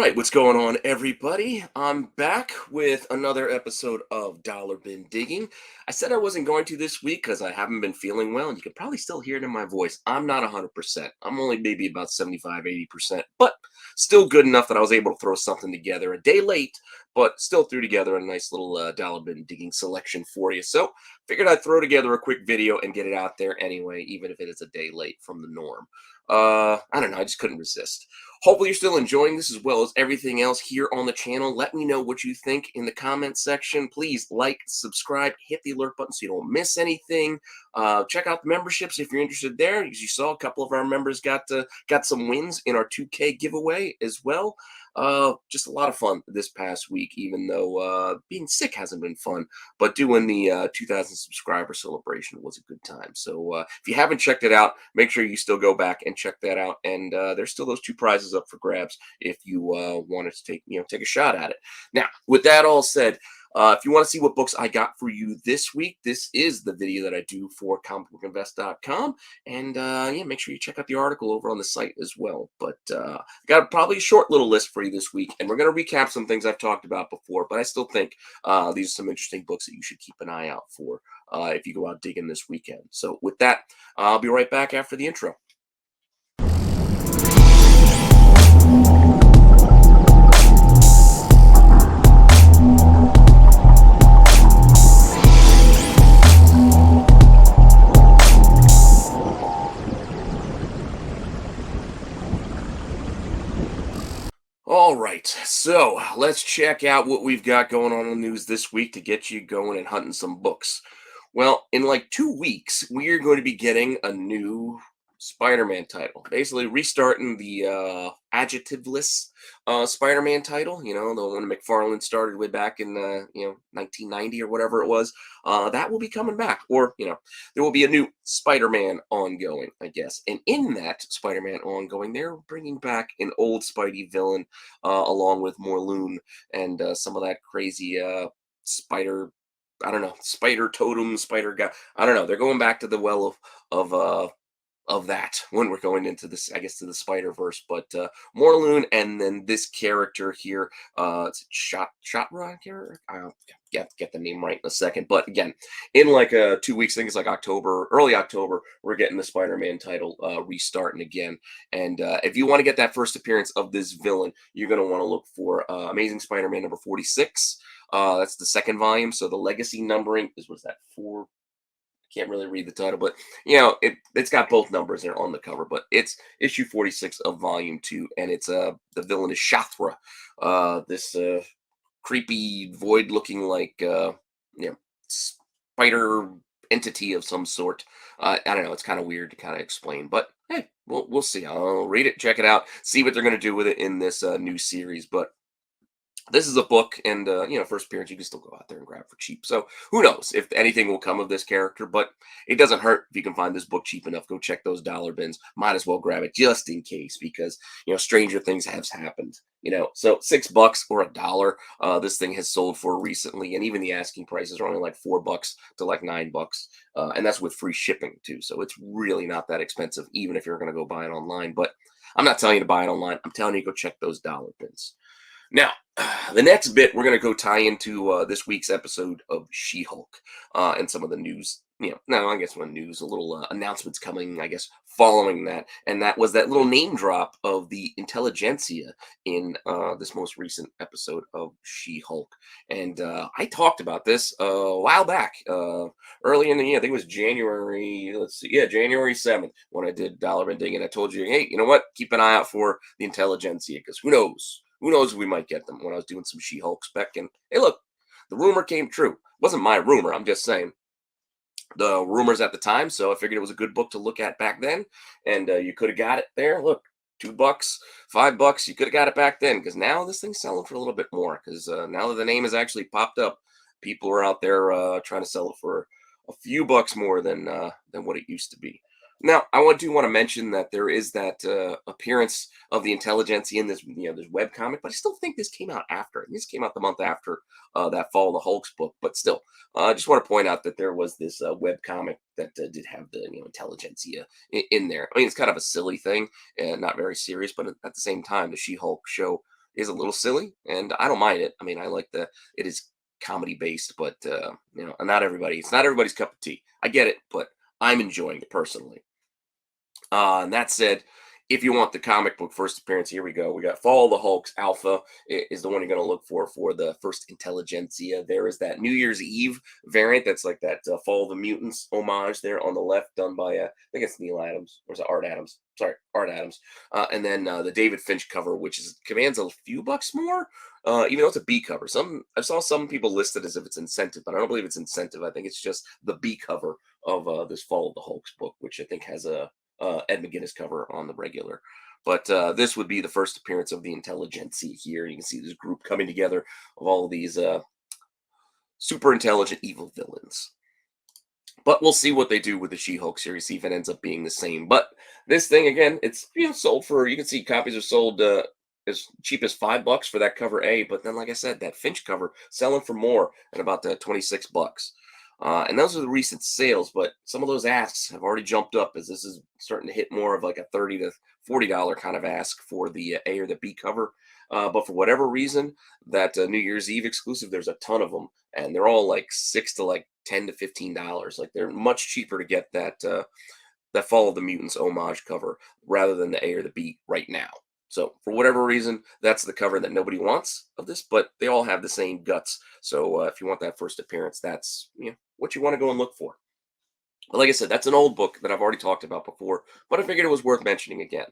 Right, what's going on, everybody? I'm back with another episode of Dollar Bin Digging. I said I wasn't going to this week because I haven't been feeling well, and you can probably still hear it in my voice. I'm not 100%. I'm only maybe about 75, 80%, but still good enough that I was able to throw something together a day late, but still threw together a nice little Dollar Bin Digging selection for you. So figured I'd throw together a quick video and get it out there anyway, even if it is a day late from the norm. I don't know, I just couldn't resist. Hopefully you're still enjoying this as well as everything else here on the channel. Let me know what you think in the comments section. Please like, subscribe, hit the alert button so you don't miss anything. Check out the memberships if you're interested there. As you saw, a couple of our members got some wins in our 2K giveaway as well. Just a lot of fun this past week, even though being sick hasn't been fun. But doing the 2,000 subscriber celebration was a good time. So if you haven't checked it out, make sure you still go back and check that out. And there's still those two prizes up for grabs if you wanted to take a shot at it. Now, with that all said, if you want to see what books I got for you this week, this is the video that I do for comicbookinvest.com. And yeah, make sure you check out the article over on the site as well. But got probably a short little list for you this week, and we're going to recap some things I've talked about before, but I still think these are some interesting books that you should keep an eye out for if you go out digging this weekend. So with that, I'll be right back after the intro. All right, so let's check out what we've got going on in the news this week to get you going and hunting some books. Well, in like 2 weeks, we are going to be getting a new Spider-Man title. Basically, restarting the adjectiveless Spider-Man title. You know, the one McFarlane started way back in 1990 or whatever it was. That will be coming back, or there will be a new Spider-Man ongoing, I guess. And in that Spider-Man ongoing, they're bringing back an old Spidey villain, along with Morlun and some of that crazy spider. I don't know, spider totem, spider guy. I don't know. They're going back to the well of that when we're going into this, I guess, to the Spider Verse. But Morlun, and then this character here, it's Shot Rod character. I'll get the name right in a second. But again, in like 2 weeks, I think it's like October, early October, we're getting the Spider-Man title restarting again. And if you want to get that first appearance of this villain, you're going to want to look for Amazing Spider-Man number 46. That's the second volume. So the legacy numbering is, what's that, 4? Can't really read the title, but it's got both numbers there on the cover. But it's issue 46 of volume 2, and it's the villain is Shathra, this creepy void looking like spider entity of some sort. I don't know, it's kind of weird to kind of explain, but hey, we'll see. I'll read it, check it out, see what they're going to do with it in this new series. But this is a book, and first appearance, you can still go out there and grab for cheap. So who knows if anything will come of this character, but it doesn't hurt if you can find this book cheap enough. Go check those dollar bins. Might as well grab it just in case, because stranger things have happened. So $6 or $1, this thing has sold for recently, and even the asking prices are only like $4 to like $9, and that's with free shipping too. So it's really not that expensive, even if you're going to go buy it online. But I'm not telling you to buy it online. I'm telling you to go check those dollar bins. Now, the next bit, we're going to go tie into this week's episode of She-Hulk and some of the news. I guess when news, a little announcements coming, I guess, following that. And that was that little name drop of the intelligentsia in this most recent episode of She-Hulk. And I talked about this a while back, early in the year. I think it was January, January 7th, when I did Dollar Bin Digging. And I told you, hey, you know what? Keep an eye out for the intelligentsia, because who knows? Who knows if we might get them, when I was doing some She-Hulk spec. And hey, look, the rumor came true. It wasn't my rumor. I'm just saying the rumors at the time. So I figured it was a good book to look at back then. And you could have got it there. Look, $2, $5. You could have got it back then, because now this thing's selling for a little bit more. Because now that the name has actually popped up, people are out there trying to sell it for a few bucks more than what it used to be. Now, I do want to mention that there is that appearance of the intelligentsia in this, this web comic, but I still think this came out after. This came out the month after that Fall of the Hulks book. But still, I just want to point out that there was this web comic that did have the intelligentsia in there. I mean, it's kind of a silly thing and not very serious, but at the same time, the She-Hulk show is a little silly, and I don't mind it. I mean, I like it is comedy based, but not everybody. It's not everybody's cup of tea. I get it, but I'm enjoying it personally. And that said, if you want the comic book first appearance, here we go. We got Fall of the Hulks. Alpha is the one you're going to look for the first Intelligentsia. There is that New Year's Eve variant that's like that Fall of the Mutants homage there on the left, done by, I think it's Neil Adams, or is it Art Adams? Sorry, Art Adams. And then the David Finch cover, which commands a few bucks more, even though it's a B cover. I saw some people listed as if it's incentive, but I don't believe it's incentive. I think it's just the B cover of this Fall of the Hulks book, which I think has a Ed McGuinness cover on the regular. But this would be the first appearance of the Intelligentsia here. You can see this group coming together of all of these super intelligent evil villains. But we'll see what they do with the She-Hulk series, see if it ends up being the same. But this thing, again, it's sold for, you can see copies are sold as cheap as $5 for that cover A. But then, like I said, that Finch cover selling for more at about $26. And those are the recent sales, but some of those asks have already jumped up as this is starting to hit more of like a $30 to $40 kind of ask for the A or the B cover. But for whatever reason, that New Year's Eve exclusive, there's a ton of them, and they're all like $6 to like $10 to $15. Like they're much cheaper to get that Fall of the Mutants homage cover rather than the A or the B right now. So for whatever reason, that's the cover that nobody wants of this, but they all have the same guts. So if you want that first appearance, that's what you want to go and look for. But like I said, that's an old book that I've already talked about before, but I figured it was worth mentioning again.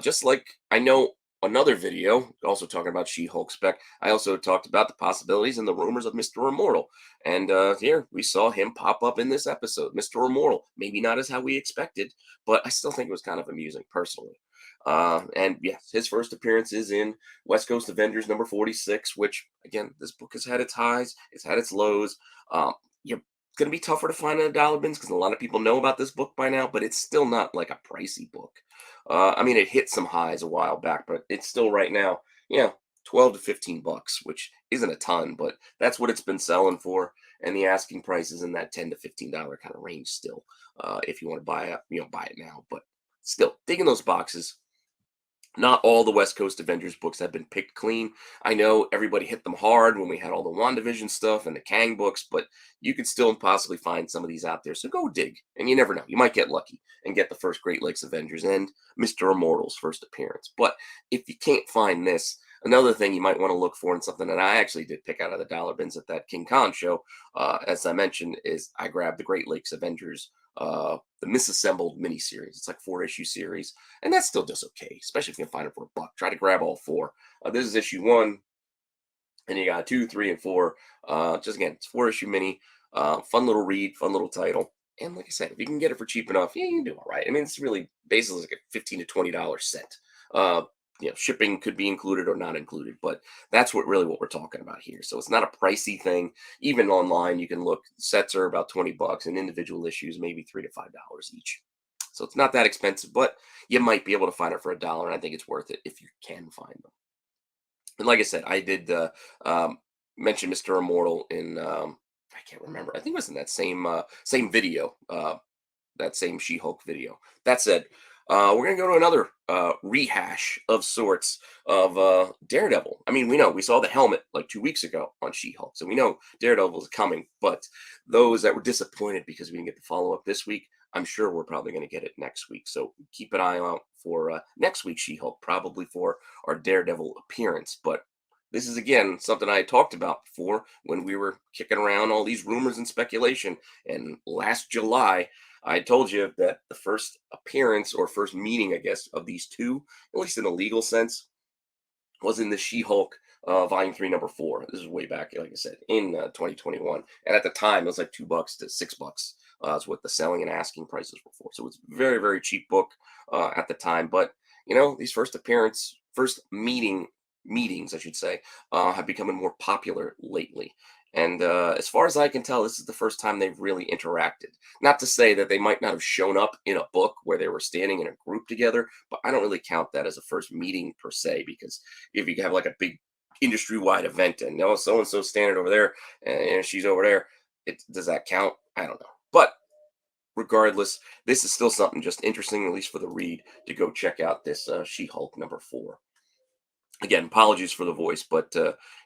Just like I know another video also talking about She-Hulk spec, I also talked about the possibilities and the rumors of Mr. Immortal. And here we saw him pop up in this episode, Mr. Immortal. Maybe not as how we expected, but I still think it was kind of amusing personally. And yes, his first appearance is in West Coast Avengers number 46, which again, this book has had its highs, it's had its lows. You're going to be tougher to find in the dollar bins because a lot of people know about this book by now, but it's still not like a pricey book. I mean, it hit some highs a while back, but it's still right now, 12 to $15, which isn't a ton, but that's what it's been selling for. And the asking price is in that $10 to $15 kind of range still. If you want to buy it, buy it now. But still, digging those boxes. Not all the West Coast Avengers books have been picked clean. I know everybody hit them hard when we had all the WandaVision stuff and the Kang books, but you could still possibly find some of these out there. So go dig, and you never know. You might get lucky and get the first Great Lakes Avengers and Mr. Immortal's first appearance. But if you can't find this, another thing you might want to look for, and something that I actually did pick out of the dollar bins at that King Khan show, as I mentioned, is I grabbed the Great Lakes Avengers, the misassembled miniseries. It's like 4-issue series, and that's still just okay, especially if you can find it for $1. Try to grab all 4. This is issue 1, and you got 2, 3, and 4. Just again, it's 4-issue mini. Fun little read, fun little title. And like I said, if you can get it for cheap enough, you can do all right. I mean, it's really basically like a $15 to $20 set. Shipping could be included or not included, but that's what we're talking about here. So it's not a pricey thing. Even online, you can look. Sets are about $20, and individual issues maybe $3 to $5 each. So it's not that expensive, but you might be able to find it for $1, and I think it's worth it if you can find them. And like I said, I did mention Mr. Immortal in I can't remember. I think it was in that same video, that same She-Hulk video. That said, we're going to go to another rehash of sorts of Daredevil. I mean, we saw the helmet like 2 weeks ago on She-Hulk, so we know Daredevil is coming. But those that were disappointed because we didn't get the follow-up this week, I'm sure we're probably going to get it next week. So keep an eye out for next week's She-Hulk, probably for our Daredevil appearance. But this is, again, something I talked about before when we were kicking around all these rumors and speculation. And last July, I told you that the first appearance or first meeting, I guess, of these two, at least in a legal sense, was in the She-Hulk Volume 3, Number 4. This is way back, like I said, in 2021. And at the time, it was like $2 to $6. Is what the selling and asking prices were for. So it's a very, very cheap book at the time. But, these first meetings, I should say, have become more popular lately. And as far as I can tell, this is the first time they've really interacted. Not to say that they might not have shown up in a book where they were standing in a group together, but I don't really count that as a first meeting per se, because if you have like a big industry-wide event and so-and-so standing over there and she's over there, does that count? I don't know. But regardless, this is still something just interesting, at least for the read, to go check out this She-Hulk number 4. Again, apologies for the voice, but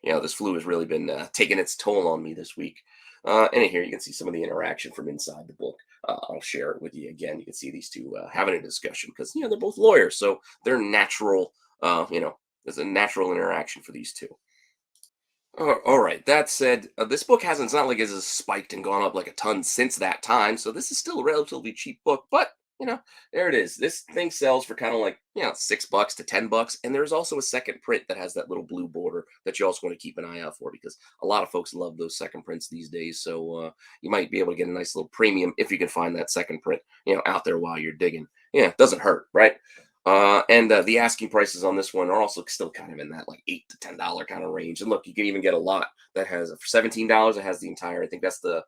this flu has really been taking its toll on me this week. And in here, you can see some of the interaction from inside the book. I'll share it with you again. You can see these two having a discussion because they're both lawyers, so they're natural. There's a natural interaction for these two. All right. That said, this book hasn't. It's not like it has spiked and gone up like a ton since that time. So this is still a relatively cheap book. But there it is. This thing sells for kind of like $6 to $10, and there's also a second print that has that little blue border that you also want to keep an eye out for because a lot of folks love those second prints these days. So you might be able to get a nice little premium if you can find that second print, out there while you're digging. Yeah, it doesn't hurt, right? And the asking prices on this one are also still kind of in that like $8 to $10 kind of range. And look, you can even get a lot that has for $17. It has the entire. I think that's the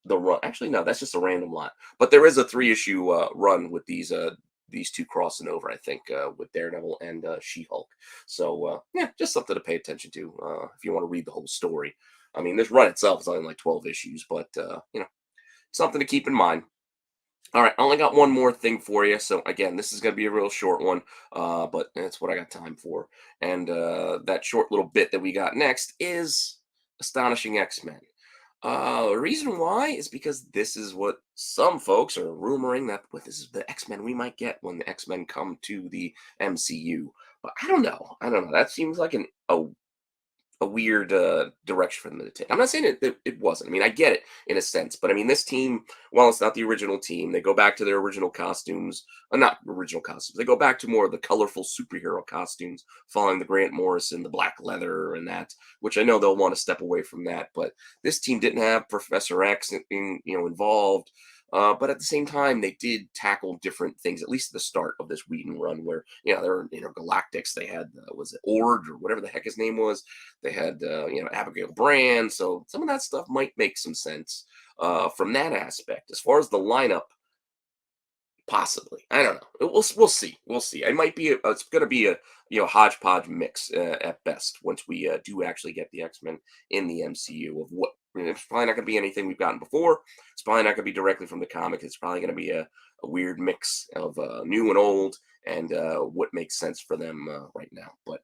the run. Actually, no, that's just a random lot. But there is a 3 issue run with these two crossing over. I think with Daredevil and She-Hulk. So yeah, just something to pay attention to if you want to read the whole story. I mean, this run itself is only like 12 issues, but something to keep in mind. All right, I only got one more thing for you. So again, this is going to be a real short one, but that's what I got time for. And that short little bit that we got next is Astonishing X-Men. The reason why is because this is what some folks are rumoring that this is the X-Men we might get when the X-Men come to the MCU. But I don't know. I don't know. That seems like a weird direction for them to take. I'm not saying it wasn't. I mean, I get it in a sense, but I mean, this team, while it's not the original team, they go back to their original costumes. Not original costumes. They go back to more of the colorful superhero costumes, following the Grant Morrison, the black leather, and that. Which I know they'll want to step away from that. But this team didn't have Professor X, involved. But at the same time, they did tackle different things, at least at the start of this Whedon run, where they're intergalactics. They had was it Ord or whatever the heck his name was. They had Abigail Brand, so some of that stuff might make some sense from that aspect. As far as the lineup, possibly, I don't know. We'll see. We'll see. It might be. It's going to be a hodgepodge mix at best once we do actually get the X-Men in the MCU of what. It's probably not going to be anything we've gotten before. It's probably not going to be directly from the comic. It's probably going to be a weird mix of new and old and what makes sense for them right now. But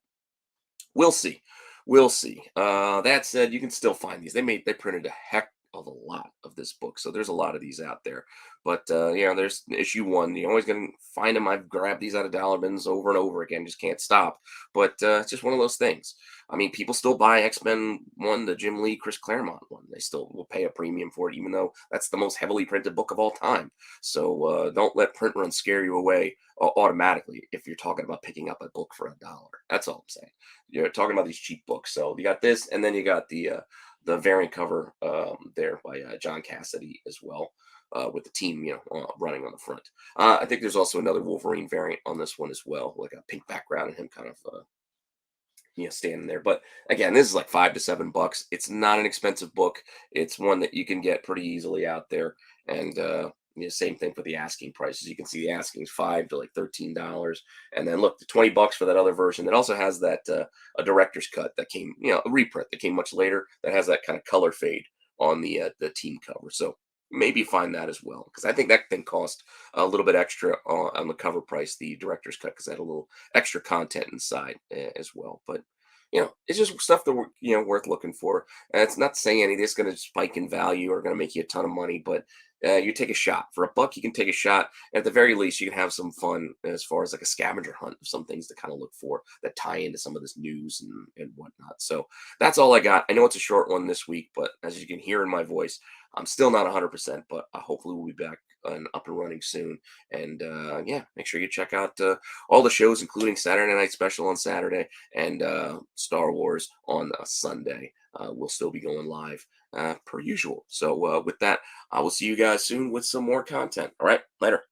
we'll see. We'll see. That said, you can still find these. They printed a heck of a lot of this book, so there's a lot of these out there. But there's issue one. You're always gonna find them. I've grabbed these out of dollar bins over and over again. Just can't stop. But it's just one of those things. I mean, people still buy X-Men one, the Jim Lee, Chris Claremont one. They still will pay a premium for it, even though that's the most heavily printed book of all time. So don't let print run scare you away automatically if you're talking about picking up a book for $1. That's all I'm saying. You're talking about these cheap books. So you got this, and then you got the variant cover there by John Cassidy as well, with the team running on the front. I think there's also another Wolverine variant on this one as well, like a pink background and him kind of standing there. But again, this is like $5 to $7. It's not an expensive book. It's one that you can get pretty easily out there, and same thing for the asking prices. You can see the asking is $5 to like $13, and then look, the $20 for that other version that also has that a director's cut that came, a reprint that came much later that has that kind of color fade on the team cover. So maybe find that as well, because I think that thing cost a little bit extra on the cover price, the director's cut, because it had a little extra content inside as well. But it's just stuff that we're worth looking for. And it's not saying any of this is going to spike in value or going to make you a ton of money, but you take a shot for $1. You can take a shot. At the very least, you can have some fun as far as like a scavenger hunt of some things to kind of look for that tie into some of this news and whatnot. So that's all I got. I know it's a short one this week, but as you can hear in my voice, I'm still not 100%, but hopefully we'll be back and up and running soon. And yeah, make sure you check out all the shows, including Saturday Night Special on Saturday and Star Wars on Sunday. We'll still be going live per usual. So with that, I will see you guys soon with some more content. All right, later.